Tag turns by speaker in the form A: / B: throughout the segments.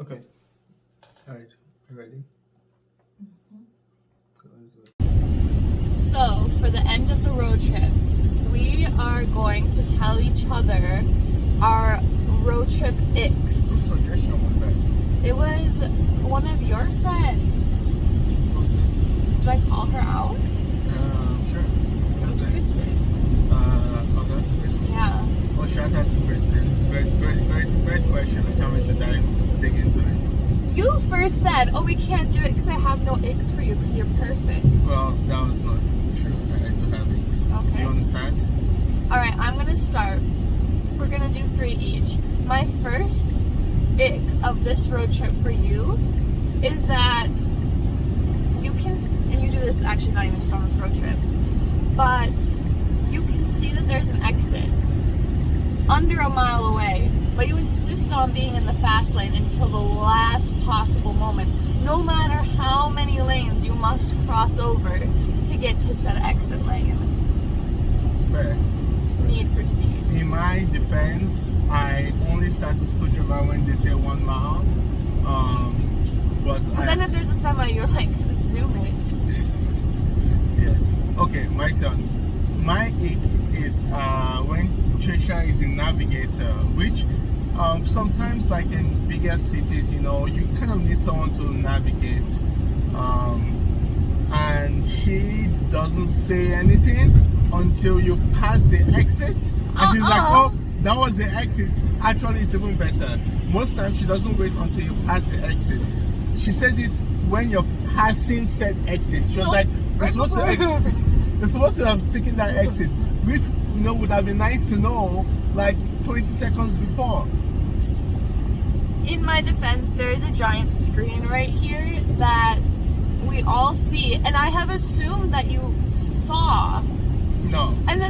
A: Okay. All right. You ready?
B: So, for the end of the road trip, we are going to tell each other our road trip Icks.
A: Whose suggestion was that?
B: It was one of your friends.
A: What was it?
B: Do I call her out?
A: Sure.
B: It was Kristen.
A: That's Kristen.
B: Yeah.
A: Well, shout out to Kristen. Great question. I can't wait to dig into it.
B: You first said, oh, we can't do it because I have no Icks for you because you're perfect.
A: Well, that was not true. I do have Icks.
B: Okay.
A: Do you want to start?
B: Alright, I'm going to start. We're going to do 3 each. My first ick of this road trip for you is that you can, and you do this actually not even just on this road trip, but you can see that there's an exit under a mile away, but you insist on being in the fast lane until the last possible moment, no matter how many lanes you must cross over to get to said exit lane.
A: Fair.
B: Need for speed.
A: In my defense, I only start to scooch over when they say 1 mile. But
B: then if there's a semi, you're like, zoom it.
A: Yes. Okay, my turn. My ick is when Trisha is in Navigator, which sometimes, like in bigger cities, you know, you kind of need someone to navigate. And she doesn't say anything until you pass the exit. And she's like, oh, that was the exit. Actually, it's even better. Most times she doesn't wait until you pass the exit. She says it when you're passing said exit. She was like, you're supposed to have taken that exit, which, you know, would have been nice to know like 20 seconds before.
B: In my defense, there is a giant screen right here that we all see, and I have assumed that you saw.
A: No.
B: And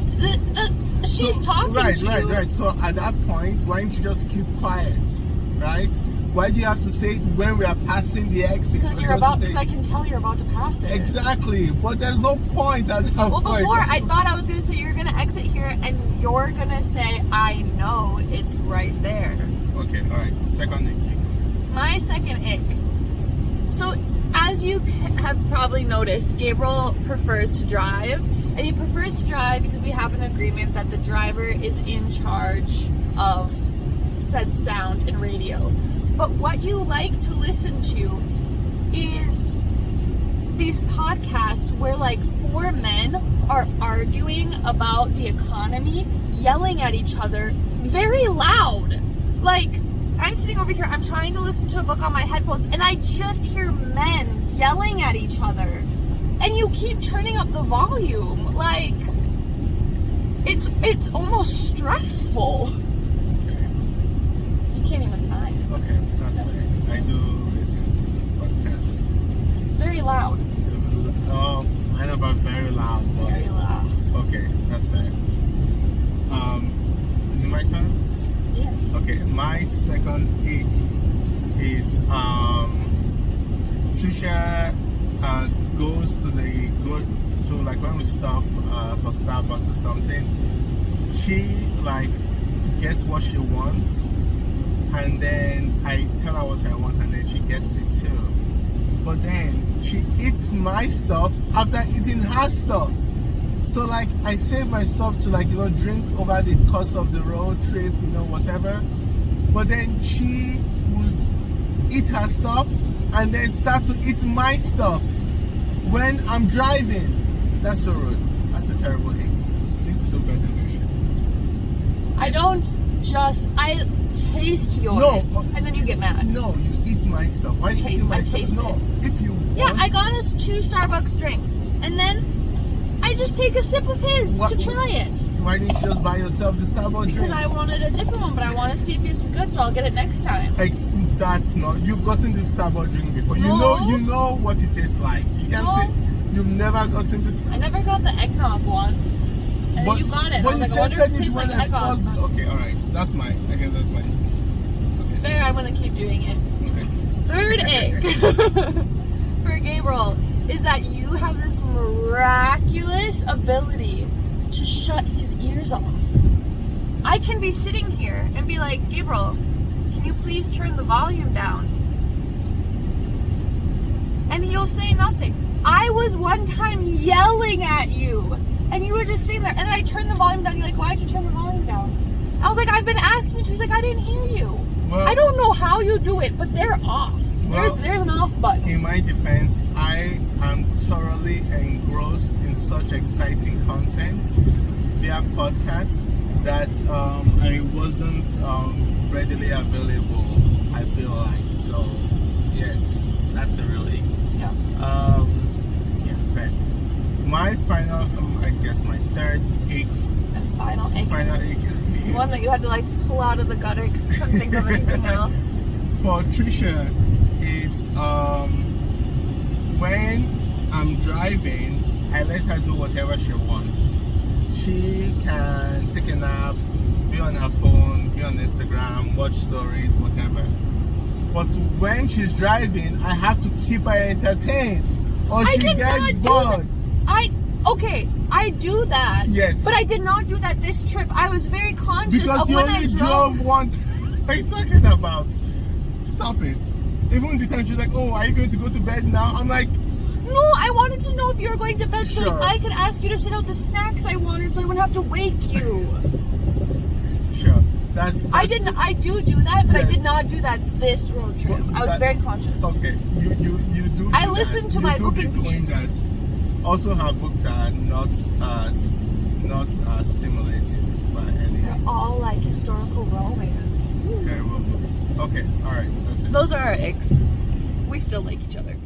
B: she's talking to you.
A: Right. So at that point, why don't you just keep quiet, right? Why do you have to say it when we are passing the exit?
B: Because I can tell you're about to pass it.
A: Exactly, but there's no point at that point.
B: Well, before I thought I was going to say you're going to exit here, and you're going to say, I know it's right there.
A: Okay, all right. The second ick.
B: My second ick. So, as you have probably noticed, Gabriel prefers to drive, and he prefers to drive because we have an agreement that the driver is in charge of said sound and radio. But what you like to listen to is these podcasts where like 4 men are arguing about the economy, yelling at each other very loud. Like, I'm sitting over here, I'm trying to listen to a book on my headphones, and I just hear men yelling at each other. And you keep turning up the volume. Like, it's almost stressful.
A: Okay.
B: You can't even mind.
A: Okay, that's fine. I do listen to this podcast.
B: Very loud.
A: Oh, I know about very loud, but
B: Very loud.
A: okay, that's fair. Is it my turn?
B: Yes.
A: Okay, my second ick is Trisha goes to like when we stop for Starbucks or something, she like gets what she wants, and then I tell her what I want, and then she gets it too. But then she eats my stuff after eating her stuff. So like I save my stuff to like, you know, drink over the course of the road trip, you know, whatever. But then she would eat her stuff and then start to eat my stuff when I'm driving. That's so rude. That's a terrible thing. You need to do better, Trisha.
B: I taste yours.
A: No.
B: And then you get mad.
A: No, you eat my stuff. Why are you eating my stuff? No, if you want.
B: Yeah, I got us 2 Starbucks drinks. And then I just take a sip of his to try it.
A: Why didn't you just buy yourself the Starbucks drink?
B: Because I wanted a different one, but I want to see if yours is good, so I'll get it next time.
A: That's not. You've gotten this Starbucks drink before.
B: No.
A: You know what it tastes like. You can't say you've never gotten this.
B: I never got the eggnog one. And then you got it.
A: But
B: I was
A: you
B: like, I wonder if it tastes
A: when
B: like
A: I
B: eggnog.
A: first. Okay, all right. I guess that's my ick. Okay.
B: Fair, I'm going to keep doing it.
A: Okay.
B: Third ick for Gabriel is that you have this miraculous ability to shut his ears off. I can be sitting here and be like, Gabriel, can you please turn the volume down? still say nothing. I was one time yelling at you, and you were just sitting there. And then I turned the volume down. You're like, why'd you turn the volume down? I was like, I've been asking you. She's like, I didn't hear you.
A: Well,
B: I don't know how you do it, but they're off.
A: Well,
B: There's an off button.
A: In my defense, I am thoroughly engrossed in such exciting content via podcasts that and it wasn't readily available, I feel like. So yes, that's a relief.
B: Yeah.
A: Yeah, fair. My final, I guess my third ick.
B: And final ick.
A: Final ick is
B: One that you had to like pull out of the gutter because you couldn't think of anything else.
A: for Trisha is when I'm driving, I let her do whatever she wants. She can take a nap, be on her phone, be on Instagram, watch stories, whatever. But when she's driving, I have to keep her entertained, or she gets bored.
B: I do that.
A: Yes.
B: But I did not do that this trip. I was very conscious
A: Because
B: of
A: you
B: when
A: only
B: I drove.
A: one. What are you talking about? Stop it. Even the time she's like, "Oh, are you going to go to bed now?" I'm like,
B: No, I wanted to know if you were going to bed so
A: Sure.
B: I could ask you to sit out the snacks I wanted so I wouldn't have to wake you.
A: "Sure." That's
B: I do that, but I did
A: Yes.
B: not do that this road trip.
A: But
B: I was
A: that-
B: very conscious.
A: Okay, you do.
B: I
A: do
B: listened
A: that.
B: to
A: You
B: my
A: do
B: book
A: be
B: in
A: doing
B: peace.
A: that. Also, her books are not stimulating, but
B: They're
A: anyhow,
B: all like historical romance.
A: terrible books. Okay, all right, that's it.
B: Those are our icks. We still like each other.